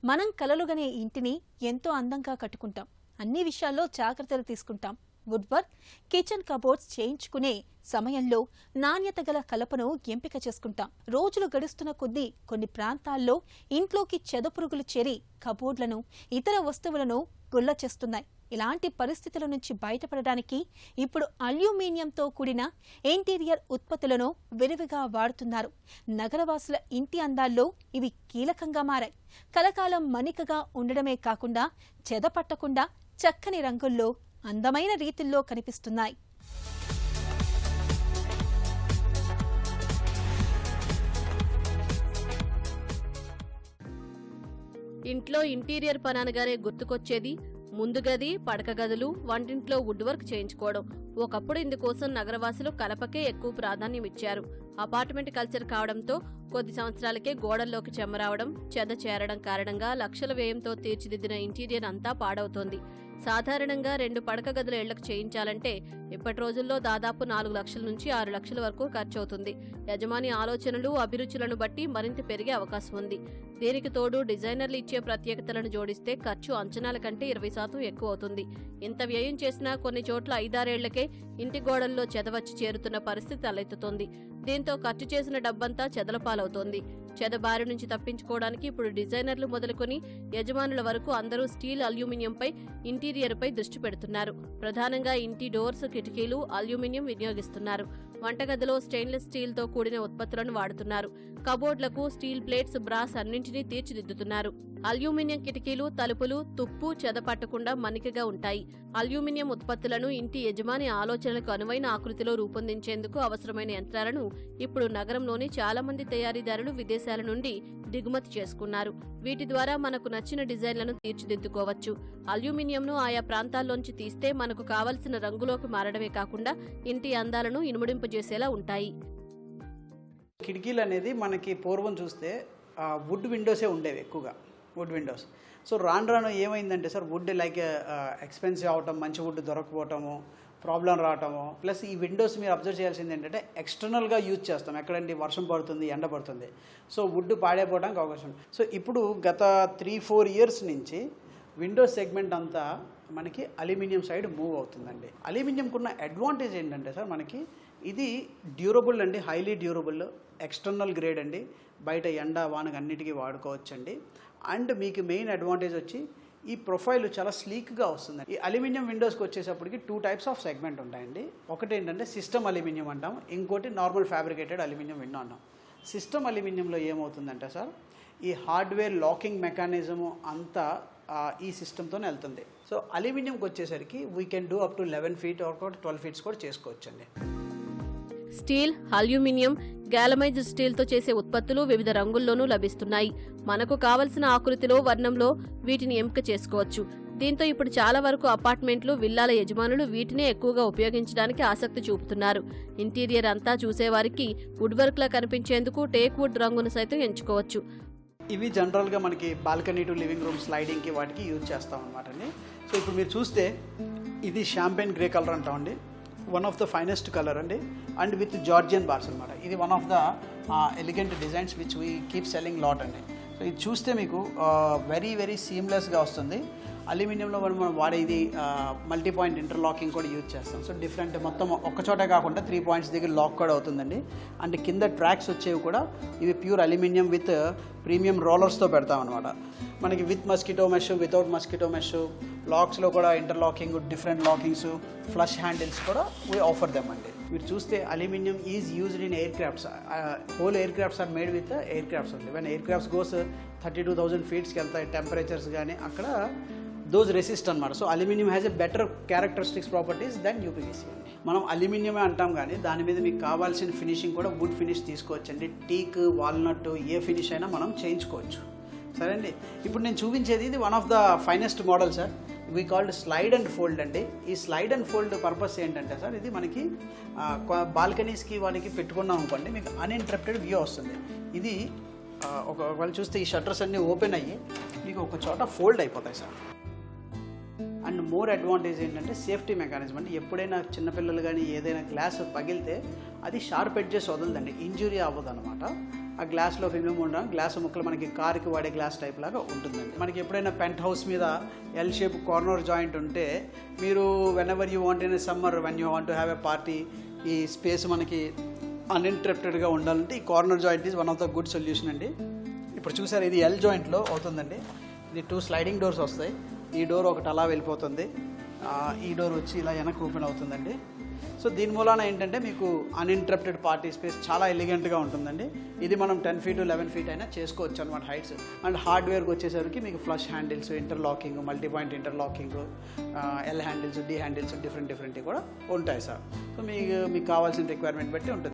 మనం కలలుగనే ఇంటిని ఎంతో అందంగా కట్టుకుంటాం. అన్ని విషయాల్లో జాగ్రత్తలు తీసుకుంటాం. వుడ్ వర్క్, కిచెన్ కబోర్డ్స్ చేయించుకునే సమయంలో నాణ్యత గల కలపను ఎంపిక చేసుకుంటాం. రోజులు గడుస్తున్న కొద్దీ కొన్ని ప్రాంతాల్లో ఇంట్లోకి చెదపురుగులు చేరి కబోర్డ్లను, ఇతర వస్తువులను గుల్ల చేస్తున్నాయి. ఇలాంటి పరిస్థితుల నుంచి బయటపడడానికి ఇప్పుడు అల్యూమినియంతో కూడిన ఇంటీరియర్ ఉత్పత్తులను విరివిగా వాడుతున్నారు. నగరవాసుల ఇంటి అందాల్లో ఇవి కీలకంగా మారాయి. కలకాలం మన్నికగా ఉండడమే కాకుండా చెదపట్టకుండా చక్కని రంగుల్లో అందమైన రీతిల్లో కనిపిస్తున్నాయి. ఇంట్లో ఇంటీరియర్ పని అనగానే గుర్తుకొచ్చేది ముందు గది, పడక గదులు, వంటింట్లో వుడ్ వర్క్ చేయించుకోవడం. ఒకప్పుడు ఇందుకోసం నగరవాసులు కలపకే ఎక్కువ ప్రాధాన్యం ఇచ్చారు. అపార్ట్మెంట్ కల్చర్ కావడంతో కొద్ది సంవత్సరాలకే గోడల్లోకి చెమ్మ రావడం, చెద చేరడం కారణంగా లక్షల వ్యయంతో తీర్చిదిద్దిన ఇంటీరియర్ అంతా పాడవుతోంది. సాధారణంగా 2 పడక గదుల ఇళ్లకు చేయించాలంటే ఇప్పటి రోజుల్లో దాదాపు 4 లక్షల నుంచి 6 లక్షల వరకు ఖర్చవుతుంది. యజమాని ఆలోచనలు, అభిరుచులను బట్టి మరింత పెరిగే అవకాశం ఉంది. దీనికి తోడు డిజైనర్లు ఇచ్చే ప్రత్యేకతలను జోడిస్తే ఖర్చు అంచనాల కంటే 20% ఎక్కువ అవుతుంది. ఇంత వ్యయం చేసినా కొన్ని చోట్ల 5-6 ఏళ్లకే ఇంటి గోడల్లో చెదవచ్చి చేరుతున్న పరిస్థితి తలెత్తుతోంది. దీంతో ఖర్చు చేసిన డబ్బంతా చెదల పాలవుతోంది. చెద బారి నుంచి తప్పించుకోవడానికి ఇప్పుడు డిజైనర్లు మొదలుకొని యజమానుల వరకు అందరూ స్టీల్, అల్యూమినియంపై, ఇంటీరియర్పై దృష్టి పెడుతున్నారు. ప్రధానంగా ఇంటి డోర్స్, కిటికీలు అల్యూమినియం వినియోగిస్తున్నారు. వంటగదిలో స్టెయిన్లెస్ స్టీల్తో కూడిన ఉత్పత్తులను వాడుతున్నారు. కబోర్డ్లకు స్టీల్ ప్లేట్స్, బ్రాస్ అన్నింటినీ తీర్చిదిద్దుతున్నారు. అల్యూమినియం కిటికీలు, తలుపులు తుప్పు, చెద పట్టకుండా మన్నికగా ఉంటాయి. అల్యూమినియం ఉత్పత్తులను ఇంటి యజమాని ఆలోచనలకు అనువైన ఆకృతిలో రూపొందించేందుకు అవసరమైన యంత్రాలను ఇప్పుడు నగరంలోని చాలా మంది తయారీదారులు విదేశాల నుండి దిగుమతి చేసుకున్నారు. వీటి ద్వారా మనకు నచ్చిన డిజైన్లను తీర్చిదిద్దుకోవచ్చు. అల్యూమినియంను ఆయా ప్రాంతాల్లోంచి తీస్తే మనకు కావలసిన రంగులోకి మారడమే కాకుండా ఇంటి అందాలను ఇనుముడింపజేసేలా ఉంటాయి. కిటికీలు అనేది మనకి పూర్వం చూస్తే వుడ్ విండోసే ఉండేవి, ఎక్కువగా వుడ్ విండోస్. సో రాను ఏమైందంటే సార్, వుడ్ లైక్ ఎక్స్పెన్సివ్ అవటం, మంచి వుడ్ దొరకపోవటము, ప్రాబ్లం రావటము, ప్లస్ ఈ విండోస్ మీరు అబ్జర్వ్ చేయాల్సింది ఏంటంటే ఎక్స్టర్నల్గా యూజ్ చేస్తాం. ఎక్కడండి వర్షం పడుతుంది, ఎండ పడుతుంది, సో వుడ్ పాడైపోవడానికి అవకాశం. సో ఇప్పుడు గత 3-4 ఇయర్స్ నుంచి విండోస్ సెగ్మెంట్ అంతా మనకి అల్యూమినియం సైడ్ మూవ్ అవుతుందండి. అల్యూమినియంకున్న అడ్వాంటేజ్ ఏంటంటే సార్, మనకి ఇది డ్యూరబుల్ అండి, హైలీ డ్యూరబుల్, ఎక్స్టర్నల్ గ్రేడ్ అండి, బయట ఎండ వానకు అన్నిటికీ వాడుకోవచ్చండి. అండ్ మీకు మెయిన్ అడ్వాంటేజ్ వచ్చి ఈ ప్రొఫైల్ చాలా స్లీక్గా వస్తుంది. ఈ అల్యూమినియం విండోస్కి వచ్చేసప్పటికి 2 టైప్స్ ఆఫ్ సెగ్మెంట్ ఉంటాయండి. ఒకటి ఏంటంటే సిస్టమ్ అల్యూమినియం అంటాం, ఇంకోటి నార్మల్ ఫ్యాబ్రికేటెడ్ అల్యూమినియం విండో అంటాం. సిస్టమ్ అల్యూమినియంలో ఏమవుతుందంటే సార్, ఈ హార్డ్వేర్ లాకింగ్ మెకానిజము అంతా ఈ సిస్టమ్తోనే వెళ్తుంది. సో అల్యూమినియంకి వచ్చేసరికి we can do up to 11 feet or 12 feet కూడా చేసుకోవచ్చండి. స్టీల్, అల్యూమినియం, గ్యాలమైజ్డ్ స్టీల్తో చేసే ఉత్పత్తులు వివిధ రంగుల్లోనూ లభిస్తున్నాయి. మనకు కావలసిన ఆకృతిలో, వర్ణంలో వీటిని ఎంపిక చేసుకోవచ్చు. దీంతో ఇప్పుడు చాలా వరకు అపార్ట్మెంట్లు, విల్లాల యజమానులు వీటినే ఎక్కువగా ఉపయోగించడానికి ఆసక్తి చూపుతున్నారు. ఇంటీరియర్ అంతా చూసేవారికి వుడ్ వర్క్ లా కనిపించేందుకు టేక్ వుడ్ రంగును సైతం ఎంచుకోవచ్చు. ఇవి జనరల్గా మనకి బాల్కనీ టు లివింగ్ రూమ్ స్లైడింగ్కి వాటికి యూజ్ చేస్తాం అనమాట అండి. సో ఇప్పుడు మీరు చూస్తే ఇది షాంపెయిన్ గ్రే కలర్ అంటామండి, one of the finest colour అండి, అండ్ విత్ జార్జియన్ బార్స్ అనమాట. ఇది one of the elegant designs which we keep selling lot అండి. సో ఇది చూస్తే మీకు వెరీ వెరీ సీమ్లెస్గా వస్తుంది. అల్యూమినియంలో మనం వాడేది మల్టీ పాయింట్ ఇంటర్లాకింగ్ కూడా యూజ్ చేస్తాం. సో డిఫరెంట్ మొత్తం ఒక్కచోటే కాకుండా 3 points దగ్గర లాక్ కూడా అవుతుందండి. అండ్ కింద ట్రాక్స్ వచ్చేవి కూడా ఇవి ప్యూర్ అల్యూమినియం విత్ ప్రీమియం రోలర్స్తో పెడతాం అనమాట. మనకి with mosquito mesh, without mosquito mesh, లాక్స్లో కూడా interlocking, different lockings, flush handles కూడా వీ ఆఫర్ దెమ్ అండి. మీరు చూస్తే aluminium is used in aircrafts. Whole aircrafts are made with aircrafts అండి. వెన్ ఎయిర్ క్రాఫ్ట్స్ గోస్ 32,000 feetsకి వెళ్తాయి temperatures, కానీ అక్కడ దోస్ రెసిస్ట్ అనమాట. So aluminium has a better characteristics properties than UPVC అండి. మనం అల్యూమినియమే అంటాం, కానీ దాని మీద మీకు కావాల్సిన ఫినిషింగ్ కూడా వుడ్ ఫినిష్ తీసుకోవచ్చండి. టీక్, వాల్నట్, ఏ ఫినిష్ అయినా మనం చేయించుకోవచ్చు. సరే అండి, ఇప్పుడు నేను చూపించేది ఇది one of the finest model sir. We called slide and fold అండి. ఈ స్లైడ్ అండ్ ఫోల్డ్ పర్పస్ ఏంటంటే సార్, ఇది మనకి బాల్కనీస్కి వాటికి పెట్టుకున్నాం అనుకోండి, మీకు అన్ఇంటరప్టెడ్ వ్యూ వస్తుంది. ఇది ఒకవేళ చూస్తే ఈ షట్టర్స్ అన్నీ ఓపెన్ అయ్యి మీకు ఒక చోట ఫోల్డ్ అయిపోతాయి సార్. అండ్ మోర్ అడ్వాంటేజ్ ఏంటంటే సేఫ్టీ మెకానిజం. అంటే ఎప్పుడైనా చిన్నపిల్లలు కానీ ఏదైనా గ్లాస్ పగిలితే అది షార్ప్ ఎడ్జెస్ వదలదండి, ఇంజురీ అవ్వదు అనమాట. ఆ గ్లాస్లో ఫిల్మ్ ఉండడం గ్లాస్ ముక్కలు మనకి కార్కి వాడే గ్లాస్ టైప్ లాగా ఉంటుందండి. మనకి ఎప్పుడైనా పెంట్ హౌస్ మీద ఎల్ షేప్ కార్నర్ జాయింట్ ఉంటే మీరు when ever you want in summer when you want to have a party ఈ స్పేస్ మనకి అన్ఇంటరప్టెడ్గా ఉండాలంటే ఈ corner joint is one of the good solution అండి. ఇప్పుడు చూసారు ఇది ఎల్ జాయింట్లో అవుతుందండి. ఇది 2 స్లైడింగ్ డోర్స్ వస్తాయి. ఈ డోర్ ఒకటి అలా వెళ్ళిపోతుంది, ఈ డోర్ వచ్చి ఇలా వెనక్కి ఓపెన్ అవుతుందండి. సో దీని మూలాన ఏంటంటే మీకు అన్ఇంటరప్టెడ్ పార్టీ స్పేస్ చాలా ఎలిగెంట్గా ఉంటుందండి. ఇది మనం 10 feet 11 feet అయినా చేసుకోవచ్చు అనమాట హైట్స్. అండ్ హార్డ్వేర్కి వచ్చేసరికి మీకు flush handles, interlocking, multipoint interlocking, L handles, D handles different కూడా ఉంటాయి సార్. సో మీకు కావాల్సిన రిక్వైర్మెంట్ బట్టి ఉంటుంది.